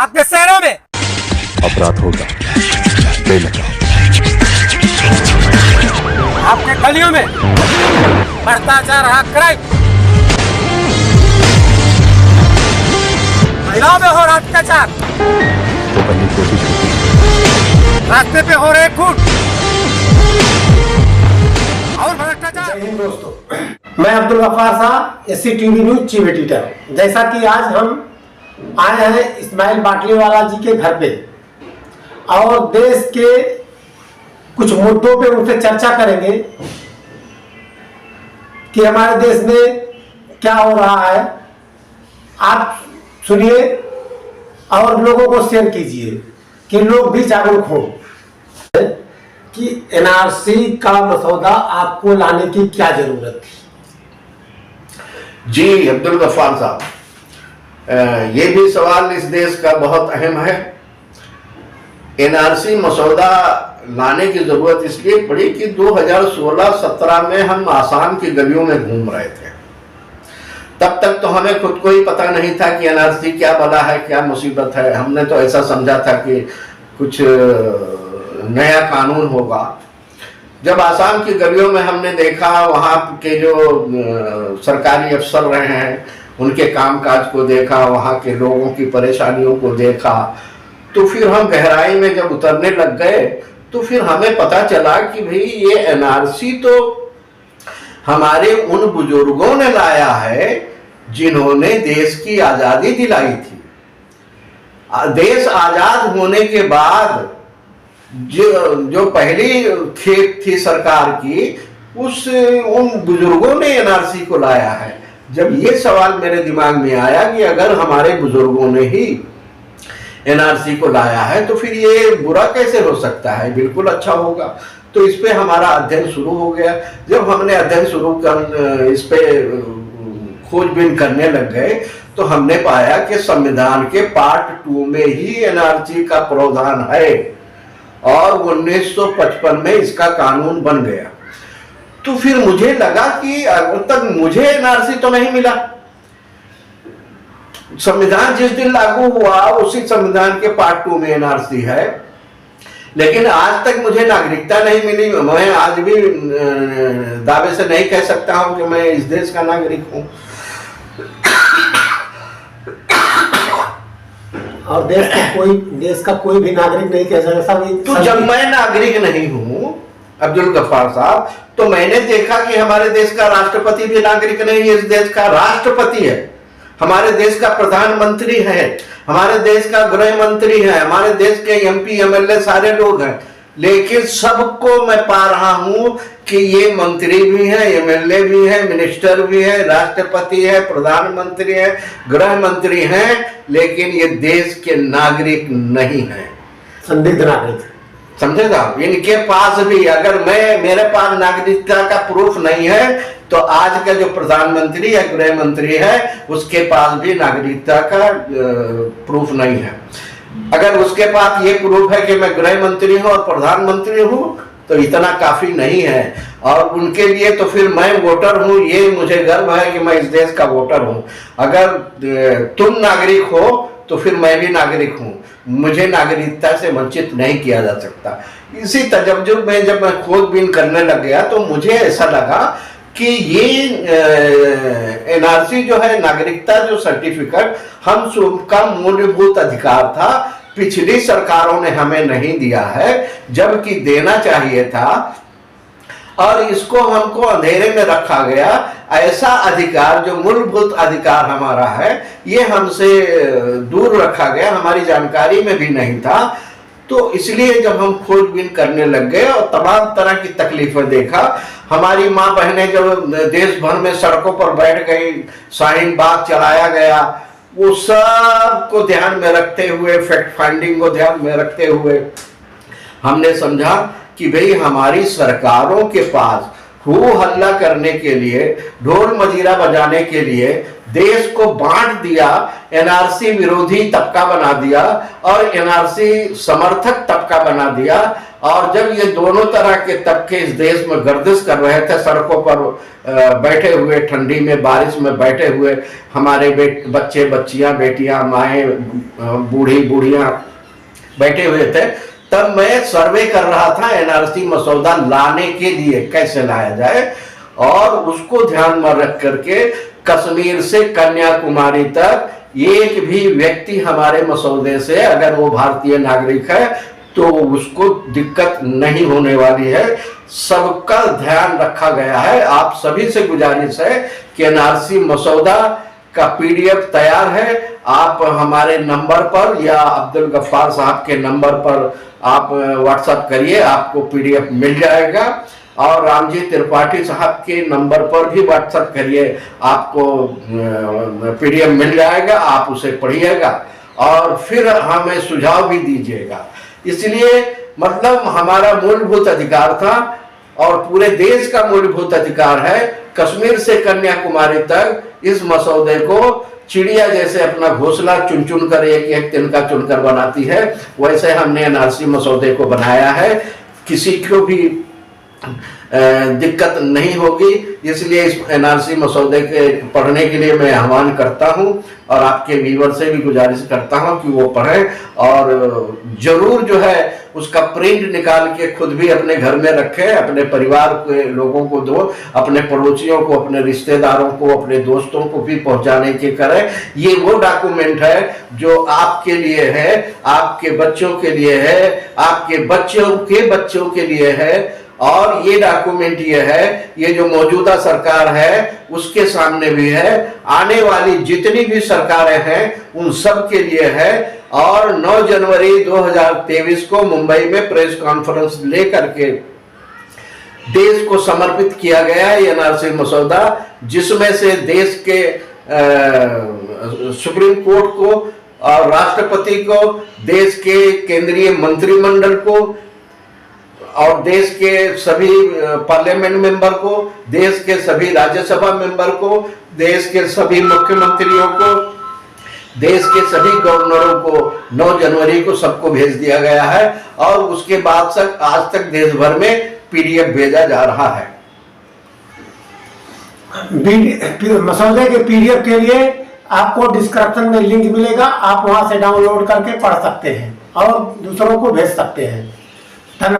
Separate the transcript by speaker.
Speaker 1: आपके शहरों में
Speaker 2: अपराध होगा, ले लगाओ।
Speaker 1: आपके गलियों में बढ़ता जा रहा क्राइम, महिलाओं में हो रहा अत्याचार,
Speaker 2: वो करने की कोशिश की,
Speaker 1: रास्ते पे हो रहे खून और भ्रष्टाचार।
Speaker 3: जय हिंद दोस्तों, मैं अब्दुल गफ्फार साहब, SCTV न्यूज चीफ एडिटर। जैसा कि आज हम आए हैं इस्माइल बाटलीवाला जी के घर पे और देश के कुछ मुद्दों पे उनसे चर्चा करेंगे कि हमारे देश में क्या हो रहा है। आप सुनिए और लोगों को शेयर कीजिए कि लोग भी जागरूक हों कि NRC का मसौदा आपको लाने की क्या जरूरत थी।
Speaker 4: जी अब्दुल गफ्फार साहब, ये भी सवाल इस देश का बहुत अहम है। NRC मसौदा लाने की जरूरत इसलिए पड़ी कि 2016-17 में हम आसाम की गलियों में घूम रहे थे। तब तक तो हमें खुद को ही पता नहीं था कि NRC क्या बला है, क्या मुसीबत है। हमने तो ऐसा समझा था कि कुछ नया कानून होगा। जब आसाम की गलियों में हमने देखा, वहाँ के जो सरकारी अफसर रहे हैं उनके कामकाज को देखा, वहाँ के लोगों की परेशानियों को देखा, तो फिर हम गहराई में जब उतरने लग गए तो फिर हमें पता चला कि भाई ये NRC तो हमारे उन बुजुर्गों ने लाया है जिन्होंने देश की आज़ादी दिलाई थी। देश आज़ाद होने के बाद जो पहली खेप थी सरकार की, उन बुजुर्गों ने NRC को लाया है। जब ये सवाल मेरे दिमाग में आया कि अगर हमारे बुजुर्गों ने ही NRC को लाया है तो फिर ये बुरा कैसे हो सकता है, बिल्कुल अच्छा होगा। तो इस पे हमारा अध्ययन शुरू हो गया। जब हमने अध्ययन शुरू कर इस पे खोजबीन करने लग गए तो हमने पाया कि संविधान के पार्ट 2 में ही NRC का प्रावधान है और 1955 में इसका कानून बन गया। तो फिर मुझे लगा कि अब तक मुझे NRC तो नहीं मिला। संविधान जिस दिन लागू हुआ उसी संविधान के पार्ट 2 में NRC है, लेकिन आज तक मुझे नागरिकता नहीं मिली। मैं आज भी दावे से नहीं कह सकता हूं कि मैं इस देश का नागरिक हूं।
Speaker 3: और देश का कोई भी नागरिक नहीं कह सकता।
Speaker 4: तो जब मैं नागरिक नहीं हूं अब्दुल गफ्फार साहब, तो मैंने देखा कि हमारे देश का राष्ट्रपति भी नागरिक नहीं है। इस देश का राष्ट्रपति है, हमारे देश का प्रधानमंत्री है, हमारे देश का गृह मंत्री है, हमारे देश के MP MLA सारे लोग हैं, लेकिन सबको मैं पा रहा हूं कि ये मंत्री भी है, MLA भी है, मिनिस्टर भी है, राष्ट्रपति है, प्रधानमंत्री है, गृह मंत्री हैं, लेकिन ये देश के नागरिक नहीं है,
Speaker 3: संदिग्ध नागरिक।
Speaker 4: समझेगा। इनके पास भी अगर मेरे पास नागरिकता का प्रूफ नहीं है तो आज का जो प्रधानमंत्री या गृह मंत्री है उसके पास भी नागरिकता का प्रूफ नहीं है। अगर उसके पास ये प्रूफ है कि मैं गृह मंत्री हूं और प्रधानमंत्री हूं तो इतना काफी नहीं है। और उनके लिए तो फिर मैं वोटर हूं, ये मुझे गर्व है कि मैं इस देश का वोटर हूं। अगर तुम नागरिक हो तो फिर मैं भी नागरिक हूं, मुझे नागरिकता से वंचित नहीं किया जा सकता। इसी तजब्जुब में जब मैं खोजबीन करने लग गया तो मुझे ऐसा लगा कि ये NRC जो है, नागरिकता जो सर्टिफिकेट हम सबका मूलभूत अधिकार था, पिछली सरकारों ने हमें नहीं दिया है जबकि देना चाहिए था, और इसको हमको अंधेरे में रखा गया। ऐसा अधिकार जो मूलभूत अधिकार हमारा है ये हमसे दूर रखा गया, हमारी जानकारी में भी नहीं था। तो इसलिए जब हम खोजबीन करने लग गए और तमाम तरह की तकलीफें देखा, हमारी माँ बहनें जब देश भर में सड़कों पर बैठ गई, शाहीन बाग चलाया गया, वो सब को ध्यान में रखते हुए, फैक्ट फाइंडिंग को ध्यान में रखते हुए हमने समझा कि भाई हमारी सरकारों के पास हू हल्ला करने के लिए, ढोल मजीरा बजाने के लिए देश को बांट दिया, NRC विरोधी तबका बना दिया और NRC समर्थक तबका बना दिया। और जब ये दोनों तरह के तबके इस देश में गर्दिश कर रहे थे, सड़कों पर बैठे हुए ठंडी में बारिश में बैठे हुए हमारे बच्चे बच्चियां बेटियां माएँ बूढ़ी बूढ़ियां बैठे हुए थे, तब मैं सर्वे कर रहा था एनआरसी मसौदा लाने के लिए कैसे लाया जाए, और उसको ध्यान में रख करके कश्मीर से कन्याकुमारी तक एक भी व्यक्ति हमारे मसौदे से अगर वो भारतीय नागरिक है तो उसको दिक्कत नहीं होने वाली है। सबका ध्यान रखा गया है। आप सभी से गुजारिश है कि एनआरसी मसौदा का पीडीएफ तैयार है, आप हमारे नंबर पर या अब्दुल गफ्फार साहब के नंबर पर आप व्हाट्सएप करिए, आपको पीडीएफ मिल जाएगा। और रामजी त्रिपाठी साहब के नंबर पर भी व्हाट्सएप करिए, आपको पीडीएफ मिल जाएगा, आप उसे पढ़िएगा और फिर हमें सुझाव भी दीजिएगा। इसलिए मतलब हमारा मूलभूत अधिकार था और पूरे देश का मूलभूत अधिकार है, कश्मीर से कन्याकुमारी तक इस मसौदे को चिड़िया जैसे अपना घोंसला चुन चुन कर एक तिनका चुनकर बनाती है, वैसे हमने एनआरसी मसौदे को बनाया है। किसी को भी दिक्कत नहीं होगी, इसलिए इस एनआरसी मसौदे के पढ़ने के लिए मैं आह्वान करता हूं और आपके व्यूअर से भी गुजारिश करता हूं कि वो पढ़ें और जरूर जो है उसका प्रिंट निकाल के खुद भी अपने घर में रखें, अपने परिवार के लोगों को दो, अपने पड़ोसियों को, अपने रिश्तेदारों को, अपने दोस्तों को भी पहुंचाने के करें। ये वो डॉक्यूमेंट है जो आपके लिए है, आपके बच्चों के लिए है, आपके बच्चों के बच्चों के लिए है। और ये डॉक्यूमेंट ये है, ये जो मौजूदा सरकार है उसके सामने भी है, आने वाली जितनी भी सरकारें हैं उन सब के लिए है। और 9 जनवरी 2023 को मुंबई में प्रेस कॉन्फ्रेंस लेकर के देश को समर्पित किया गया है एनआरसी मसौदा, जिसमें से देश के सुप्रीम कोर्ट को और राष्ट्रपति को, देश के केंद्रीय मंत्रिमंडल को और देश के सभी पार्लियामेंट मेंबर को, देश के सभी राज्यसभा मेंबर को, देश के सभी मुख्यमंत्रियों को, देश के सभी गवर्नरों को 9 जनवरी को सबको भेज दिया गया है। और उसके बाद तक आज तक देश भर में पीडीएफ भेजा जा रहा है।
Speaker 3: मसौदे के पीडीएफ के लिए आपको डिस्क्रिप्शन में लिंक मिलेगा, आप वहां से डाउनलोड करके पढ़ सकते हैं और दूसरों को भेज सकते हैं।